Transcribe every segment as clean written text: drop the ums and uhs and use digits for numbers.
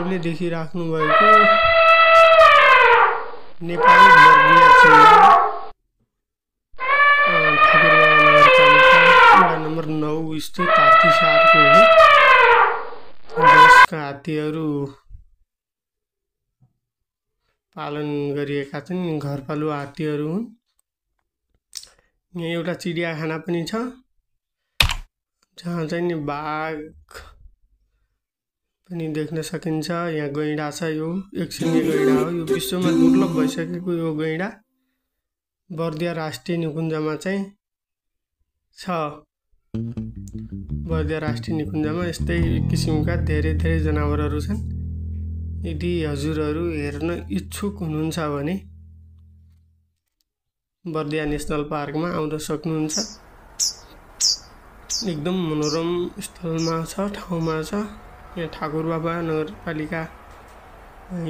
हजुरहरूले देखिराख्नु भएको नेपाली वर्गीय चिडिया ठाकुरबाबा नगरपालिका वडा नम्बर 9 स्थित हात्तीसारको हो। देशका हात्तीहरू पालन गरिएका छन्, घरपालुवा हात्तीहरू हुन्। यहाँ एउटा चिडियाखाना पनि छ जहाँ चाहिँ नि बाघ पनि देख्न सकिन्छ। यहाँ गैंडा छ, यो एकसिङे गैंडा हो। यो विश्वमा दुर्लभ भइसकेको यो गैंडा बर्दिया राष्ट्रिय निकुञ्जमा चाहिँ छ। बर्दिया राष्ट्रिय निकुञ्जमा यस्तै किसिमका धेरै जनावरहरू छन्। यदि हजुरहरू हेर्न इच्छुक हुनुहुन्छ भने बर्दिया नेशनल पार्कमा आउन सक्नुहुन्छ। एकदम मनोरम स्थलमा छ, ठाउँमा छ। यहाँ ठाकुरबाबा नगरपालिका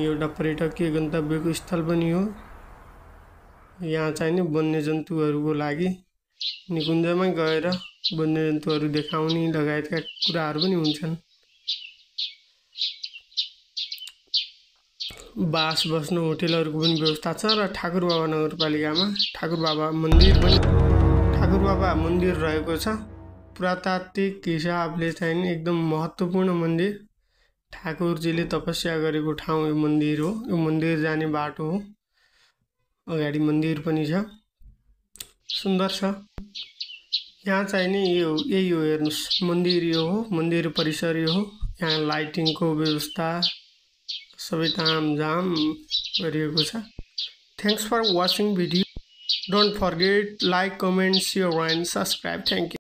एउटा पर्यटकीय गन्तव्यको स्थल पनि हो। यहाँ चाहिँ नि वन्यजन्तुहरूको लागि निकुञ्जमै गएर वन्यजन्तुहरू देखाउने लगायतका कुराहरू पनि हुन्छन्। बास बस्न होटेलहरूको पनि व्यवस्था छ र ठाकुरबाबा नगरपालिकामा ठाकुरबाबा मन्दिर रहेको छ। पुरातात्विक हिसाबले चाहिँ एकदम महत्त्वपूर्ण मन्दिर, ठाकुरजीले तपस्या गरेको ठाउँ यो मन्दिर हो। यो मन्दिर जाने बाटो हो। अगाडि मन्दिर पनि छ, सुन्दर छ। यहाँ चाहिँ नि यही हो, हेर्नुस्, मन्दिर यो हो, मन्दिर परिसर यो हो। यहाँ लाइटिङको व्यवस्था सबै तामझाम गरिएको छ। Thanks for watching video. Don't forget like, comment, share and subscribe. Thank you.